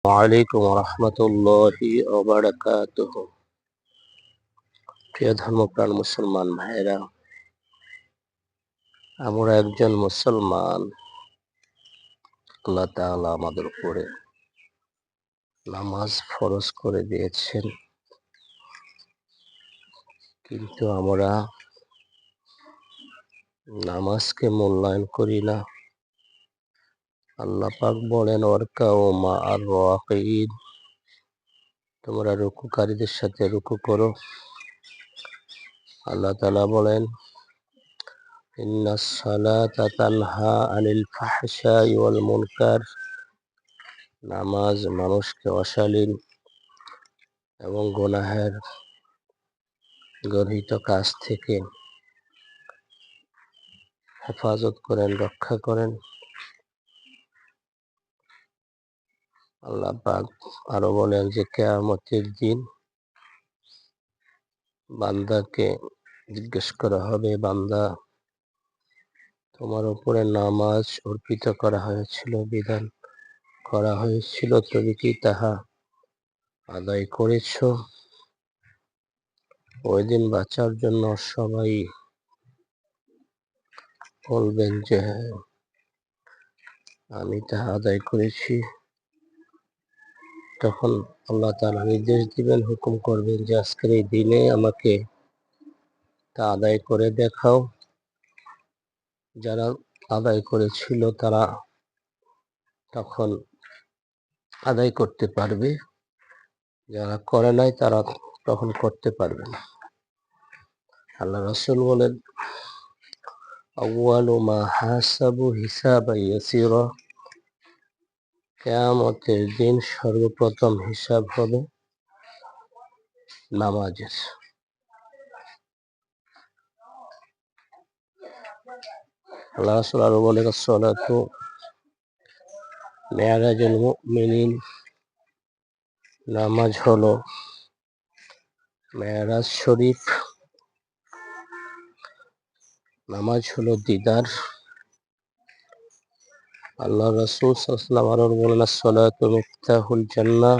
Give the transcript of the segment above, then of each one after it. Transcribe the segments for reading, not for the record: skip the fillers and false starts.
ওয়ালাইকুম রহমতুল্লাহি ওবারাকাতুহু। প্রিয় ধর্মপ্রাণ মুসলমান ভাইয়েরা, আমরা একজন মুসলমান। আল্লাহ তাআলা আমাদের উপরে নামাজ ফরজ করে দিয়েছেন, কিন্তু আমরা নামাজকে মূল্যায়ন করি না। আল্লাহ পাক বলেন, ওয়ারকাউ মা'আর রাকিঈন, তোমরা রুকুকারীদের সাথে রুকু করো। আল্লাহ তাআলা বলেন, ইন্নাস সালাতা তানহা আনিল ফাহশাই ওয়াল মুনকার, নামাজ মানুষকে অশালীন এবং গুনাহের গর্হিত কাজ থেকে হেফাজত করেন, রক্ষা করেন। আল্লাহ পাক আরো বলেন যে কিয়ামতের দিন বান্দাকে জিজ্ঞেস করা হবে, বান্দা তোমার উপরে নামাজ অর্পিত করা হয়েছিল, বিধান করা হয়েছিল, তুমি কি তাহা আদায় করেছ? ওই দিন বাঁচার জন্য সবাই বলবেন যে হ্যাঁ, আমি তাহা আদায় করেছি। তখন আল্লাহ তাআলা নির্দেশ দিবেন, হুকুম করবেন যে আজকের এই দিনে আমাকে তা আদায় করে দেখাও। যারা আদায় করেছিল তারা তখন আদায় করতে পারবে, যারা করে নাই তারা তখন করতে পারবে না। আল্লাহ রাসূল বলেন, আউয়ালু মা হাসাবু হিসাবান ইয়াসীরা, কিয়ামতের দিন সর্বপ্রথম হিসাব হবে নামাজের। আল্লাহ রাসূল আরো বলেন, আসসালাতু মি'রাজুল মুমিনিন, নামাজ হলো মেরাজ শরীফ, নামাজ হলো দিদার। আল্লাহ রাসূল সাল্লাল্লাহু আলাইহি ওয়াসাল্লাম বলেন, আসসালাতু মিফতাহুল জান্নাহ,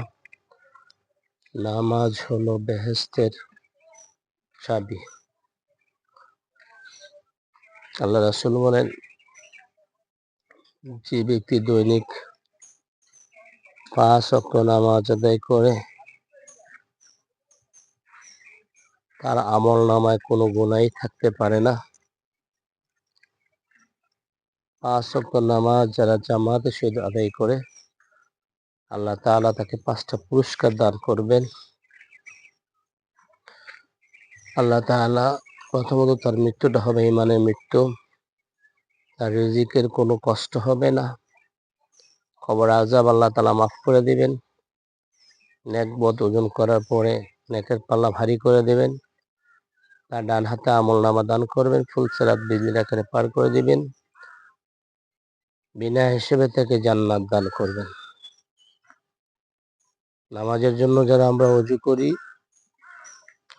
নামাজ হলো বেহেশতের চাবি। আল্লাহ রাসূল বলেন, যে ব্যক্তি দৈনিক 5 ওয়াক্ত নামাজ আদায় করে, তার আমল নামায় কোনো গুনাহই থাকতে পারে না। 5 ওয়াক্ত নামাজ যারা জামাতের সহিত আদায় করে, আল্লাহ তাআলা তাকে 5টা পুরস্কার দান করবেন। আল্লাহ তাআলা প্রথমত তার মৃত্যুটা হবে ঈমানের মৃত্যু, তার রিজিকের কোনো কষ্ট হবে না, কবর আযাব আল্লাহ তাআলা মাফ করে দিবেন, নেক বদ ওজন করার পরে নেকের পাল্লা ভারী করে দেবেন, তার ডান হাতে আমলনামা দান করবেন, ফুলসিরাত বিজলির আকারে পার করে দিবেন, বিনা হিসেবে তাকে জান্নাত দান করবেন। নামাজের জন্য যারা আমরা ওযু করি,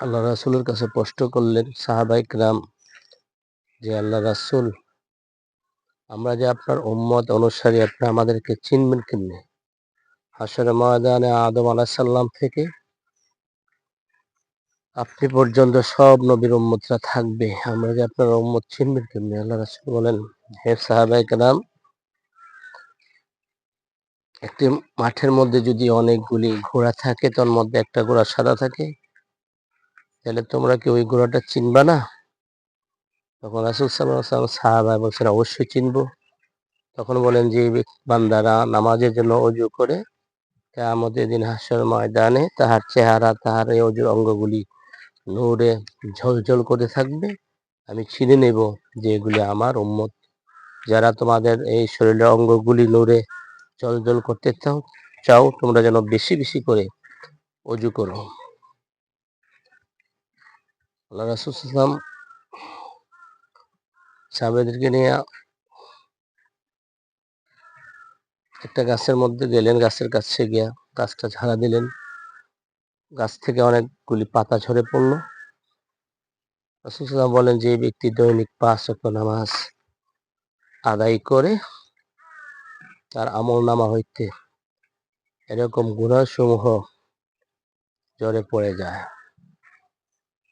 আল্লাহ রাসূলের কাছে প্রশ্ন করলেন সাহাবায়ে কেরাম যে আল্লাহ রাসূল, আমরা যে আপনার উম্মত অনুসারী, আপনি আমাদেরকে চিনবেন কেমনে? হাশরের ময়দানে আদম আলাইহিস সালাম থেকে আপনি পর্যন্ত সব নবীর উম্মতরা থাকবে, আমরা যে আপনার উম্মত চিনবেন কেমনে? আল্লাহ রাসূল বলেন, হে সাহাবায়ে কেরাম, একটি মাঠের মধ্যে যদি অনেকগুলি ঘোড়া থাকে, তার মধ্যে একটা ঘোড়া সাদা থাকে, তাহলে তোমরা কি ওই ঘোড়াটা চিনবা না? তখন রাসূল সাল্লাল্লাহু আলাইহি ওয়াসাল্লাম সাহাবায়ে বলছেন, অবশ্যই চিনব। তখন বলেন, যে বান্দারা নামাজের জন্য ওযু করে, কিয়ামতের দিন হাশরের ময়দানে তাহার চেহারা, তাহার এই ওযুর অঙ্গগুলি নূরে ঝলঝল করতে থাকবে, আমি চিনে নেব যে এগুলি আমার উম্মত। যারা তোমাদের এই শরীরের অঙ্গগুলি নূরে জ্বলজ্বল করতে চাও, তোমরা যেন বেশি বেশি করে ওযু করো। আল্লাহ রাসূল সাল্লাল্লাহু আলাইহি ওয়াসাল্লাম সাহাবাদেরকে নিয়ে একটা গাছের মধ্যে গেলেন, গাছের কাছে গিয়া গাছটা ঝাড়া দিলেন, গাছ থেকে অনেকগুলি পাতা ঝরে পড়ল। রাসূল সাল্লাল্লাহু আলাইহি ওয়াসাল্লাম বলেন, যে ব্যক্তি দৈনিক 5 ওয়াক্ত নামাজ আদায় করে, তার আমলনামা হইতে এরকম গুনাহসমূহ ঝরে পড়ে যায়।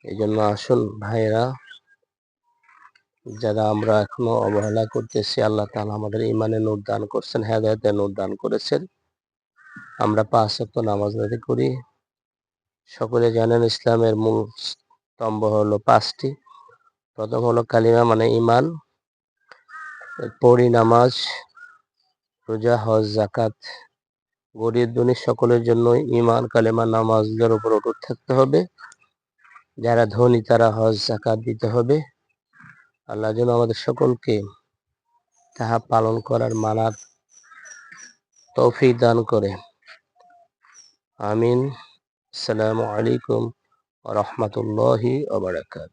এই জন্য আসুন ভাইয়েরা, যারা আমরা এখনো অবহেলা করতেছি, আল্লাহ তাআলা আমাদের ঈমানে নূর দান করছেন, হেদায়েতে নূর দান করেছেন। আমরা 5 ওয়াক্ত নামাজ আদায় করি। সকলে জানেন ইসলামের মূল স্তম্ভ হলো 5টি। প্রথম হলো কালিমা মানে ঈমান, পড়ি নামাজ, রোজা, হজ, যাকাত। গরীব ধনী সকলের জন্য ঈমান, কালিমা, নামাজের উপর অটুট থাকতে হবে। যারা ধনী তারা হজ, যাকাত দিতে হবে। আল্লাহ যেন আমাদের সকলকে তাহা পালন করার মানার তৌফিক দান করে। আমিন। আসসালামু আলাইকুম ওয়া রাহমাতুল্লাহি ওয়া বারাকাতুহু।